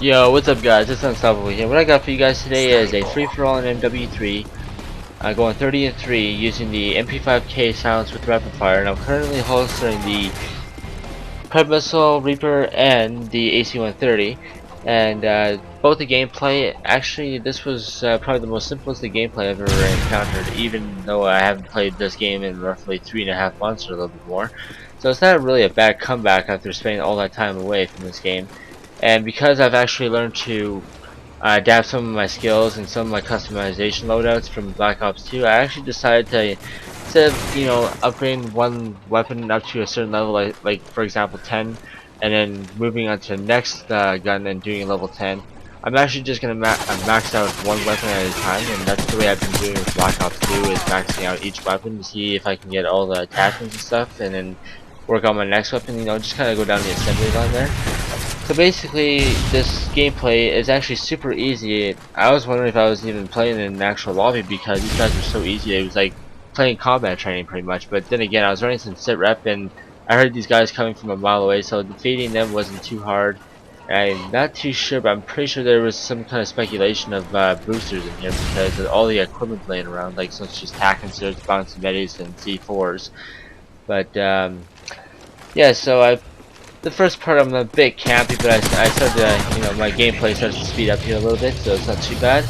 Yo, what's up guys, it's Unstoppable here. What I got for you guys today is a free-for-all in MW3, going 30 and 3 using the MP5K silence with rapid fire, and I'm currently holstering the Pred Missile, Reaper, and the AC-130, and both the gameplay, actually this was probably the most simplest gameplay I've ever encountered, even though I haven't played this game in roughly 3.5 months or a little bit more. So it's not really a bad comeback after spending all that time away from this game. And because I've actually learned to adapt some of my skills and some of my customization loadouts from Black Ops 2, I actually decided to, instead of upgrading one weapon up to a certain level, like for example 10, and then moving on to the next gun and doing a level 10, I'm actually just gonna max out one weapon at a time, and that's the way I've been doing with Black Ops 2, is maxing out each weapon to see if I can get all the attachments and stuff, and then work on my next weapon. Just kind of go down the assembly line there. So basically, this gameplay is actually super easy. I was wondering if I was even playing in an actual lobby because these guys were so easy. It was like playing combat training pretty much. But then again, I was running some sit rep and I heard these guys coming from a mile away, so defeating them wasn't too hard. I'm not too sure, but I'm pretty sure there was some kind of speculation of boosters in here because of all the equipment laying around, like such as tack inserts, bouncing betties, and C4s. But yeah, so the first part I'm a bit campy, but I started to, my gameplay starts to speed up here a little bit, so it's not too bad.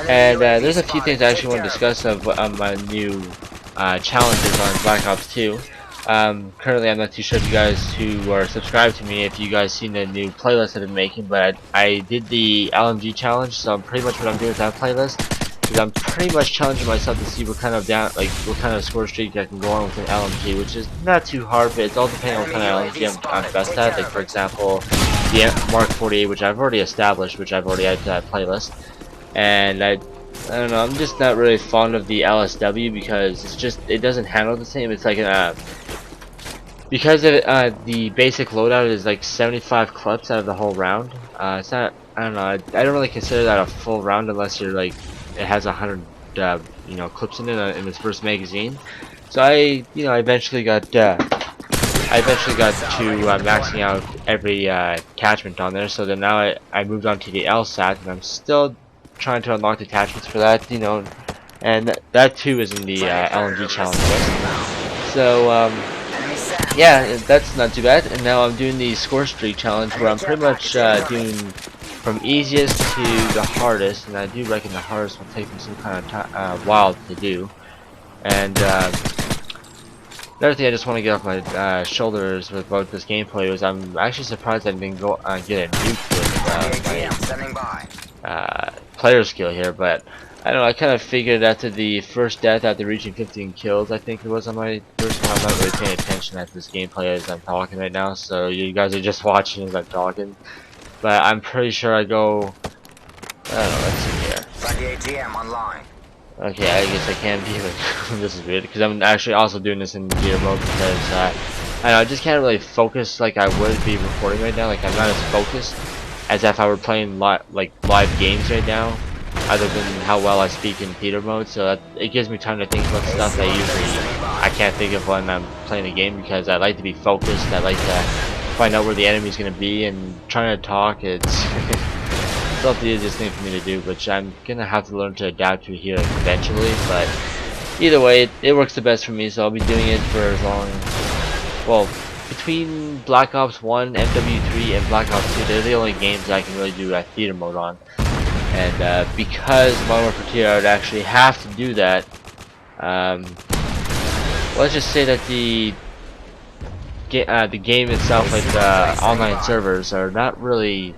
And there's a few things I actually want to discuss of my new challenges on Black Ops 2. Currently I'm not too sure if you guys who are subscribed to me, if you guys seen the new playlist I've been making, but I did the LMG challenge, so pretty much what I'm doing with that playlist is I'm pretty much challenging myself to see what kind of what kind of score streak I can go on with an LMG, which is not too hard, but it's all depending on what kind of LMG I'm best at. Like for example, the Mark 48, which I've already established, which I've already added to that playlist, and I don't know, I'm just not really fond of the LSW because it doesn't handle the same. It's like because the basic loadout is like 75 clips out of the whole round. It's not, I don't know, I don't really consider that a full round unless you're like, it has 100 clips in it in its first magazine. So I eventually got to maxing out every attachment on there. So then now I moved on to the LSAT, and I'm still trying to unlock the attachments for that, and that too is in the LMG challenge list. So yeah, that's not too bad. And now I'm doing the score streak challenge, where I'm pretty much doing from easiest to the hardest, and I do reckon the hardest will take me some kind of while to do. And another thing I just want to get off my shoulders about this gameplay was I'm actually surprised I didn't go get a nuke with my player skill here, but I don't know, I kind of figured after the first death, after reaching 15 kills, I think it was on my first one, I'm not really paying attention at this gameplay as I'm talking right now, so you guys are just watching as I'm talking. But I'm pretty sure I go, I don't know, let's see here. ATM online. Okay, I guess I can't be, but this is weird, because I'm actually also doing this in theater mode because, I don't know, I just can't really focus like I would be recording right now. Like, I'm not as focused as if I were playing live games right now, other than how well I speak in theater mode, so it gives me time to think about stuff that I can't think of when I'm playing a game, because I like to be focused. I like to find out where the enemy's gonna be, and trying to talk, it's not the easiest thing for me to do, which I'm gonna have to learn to adapt to here eventually. But either way, it works the best for me, so I'll be doing it for as long, well, between Black Ops 1, MW3, and Black Ops 2, they're the only games I can really do theater mode on. And because Modern Warfare 2 I would actually have to do that, let's just say that the game itself, like the online servers, are not really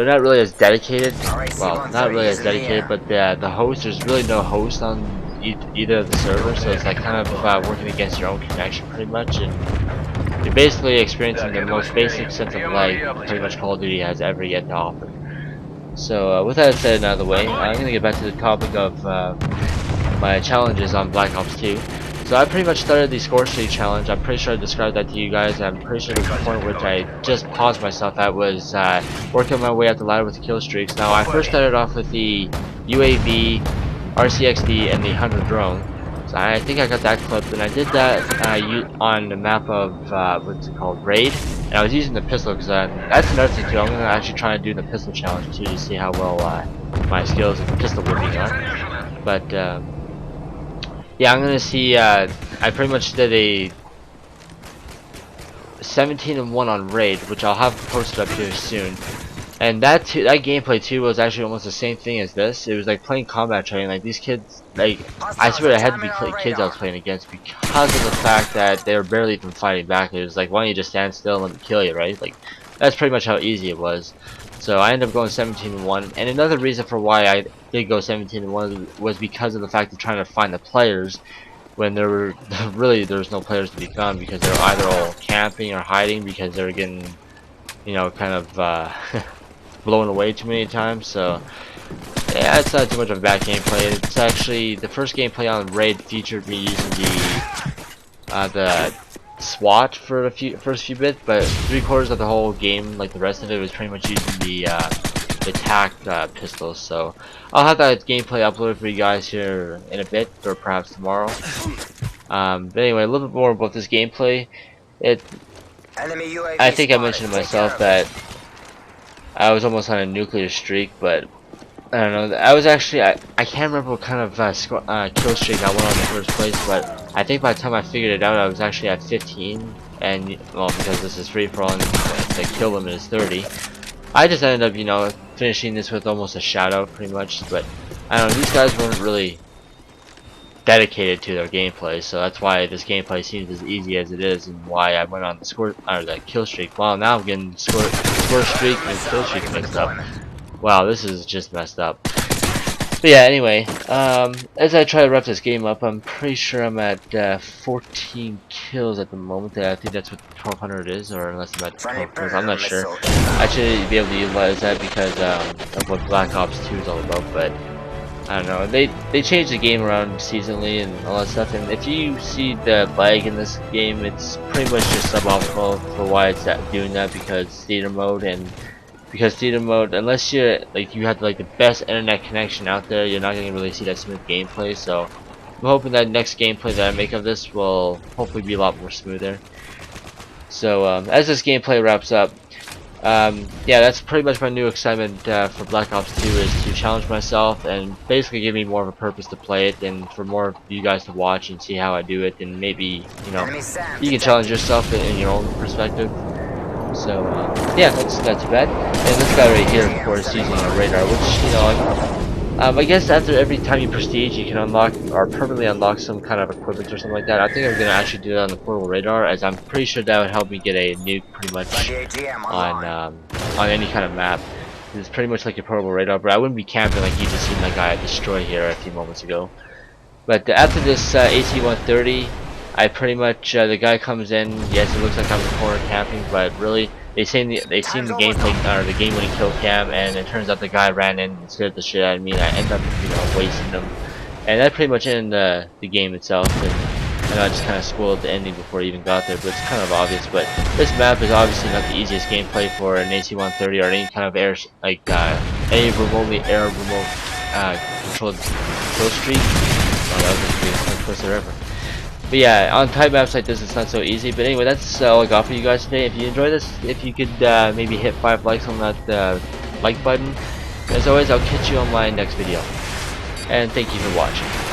as dedicated. Well, not really as dedicated, but the host, there's really no host on either of the servers, so it's like kind of working against your own connection pretty much, and you're basically experiencing the most basic sense of life pretty much Call of Duty has ever yet to offer. So with that said, out of the way, I'm gonna get back to the topic of my challenges on Black Ops 2. So I pretty much started the score streak challenge. I'm pretty sure I described that to you guys. I'm pretty sure the point which I just paused myself at was working my way up the ladder with the kill streaks. Now I first started off with the UAV, RCXD, and the Hunter drone. So I think I got that clip, and I did that on the map of what's it called, Raid, and I was using the pistol because that's another thing too. I'm gonna actually try and do the pistol challenge too to see how well my skills with pistol whipping are. But yeah, I'm gonna see. I pretty much did a 17-1 on Raid, which I'll have posted up here soon. And that gameplay too was actually almost the same thing as this. It was like playing combat training. Like these kids, like I swear it had to be kids I was playing against because of the fact that they were barely even fighting back. It was like, why don't you just stand still and let me kill you, right? Like that's pretty much how easy it was. So I ended up going 17-1. And another reason for why I did go 17-1 was because of the fact of trying to find the players when there were really there's no players to be found because they were either all camping or hiding because they were getting, you know, kind of blown away too many times. So yeah, it's not too much of a bad gameplay. It's actually the first gameplay on Raid featured me using the SWAT for the first few bits, but 3/4 of the whole game, like the rest of it, was pretty much using the TAC pistols. So I'll have that gameplay uploaded for you guys here in a bit, or perhaps tomorrow. But anyway, a little bit more about this gameplay. I think I mentioned to myself that I was almost on a nuclear streak, but I don't know. I was actually I can't remember what kind of kill streak I went on in the first place, but I think by the time I figured it out, I was actually at 15, and well, because this is free for all, and the kill limit is 30. I just ended up, you know, finishing this with almost a shout out, pretty much. But I don't know, these guys weren't really dedicated to their gameplay, so that's why this gameplay seems as easy as it is, and why I went on the score or the kill streak. Well, now I'm getting score streak and kill streak mixed up. Wow, this is just messed up. But yeah, anyway, as I try to wrap this game up, I'm pretty sure I'm at 14 kills at the moment. I think that's what 1200 is, or unless I'm at 12 kills, I'm not sure. I should be able to utilize that because of what Black Ops 2 is all about, but I don't know. They changed the game around seasonally and all that stuff, and if you see the lag in this game, it's pretty much just suboptimal for why it's doing that, because theater mode, unless you're like you have like the best internet connection out there, you're not gonna really see that smooth gameplay. So I'm hoping that next gameplay that I make of this will hopefully be a lot more smoother. So as this gameplay wraps up, yeah, that's pretty much my new excitement for Black Ops 2, is to challenge myself and basically give me more of a purpose to play it, and for more of you guys to watch and see how I do it, and maybe, you know, you can challenge yourself in your own perspective. So yeah, that's not too bad. And this guy right here, of course, using a radar, which, you know, I guess after every time you prestige, you can unlock or permanently unlock some kind of equipment or something like that. I think I'm gonna actually do that on the portable radar, as I'm pretty sure that would help me get a nuke pretty much on any kind of map. It's pretty much like a portable radar, but I wouldn't be camping like you just seen that guy destroy here a few moments ago. But after this AT-130, I pretty much the guy comes in. Yes, it looks like I'm in the corner camping, but really they seen the gameplay or the game-winning kill cam, and it turns out the guy ran in and scared the shit out of me, and I end up, you know, wasting them. And that pretty much ended the game itself. And I know I just kind of spoiled the ending before I even got there, but it's kind of obvious. But this map is obviously not the easiest gameplay for an AT-130 or any kind of air, like any remotely remote controlled kill streak. Oh, that was the first there ever. But yeah, on tight maps like this, it's not so easy. But anyway, that's all I got for you guys today. If you enjoyed this, if you could maybe hit 5 likes on that like button. As always, I'll catch you on my next video. And thank you for watching.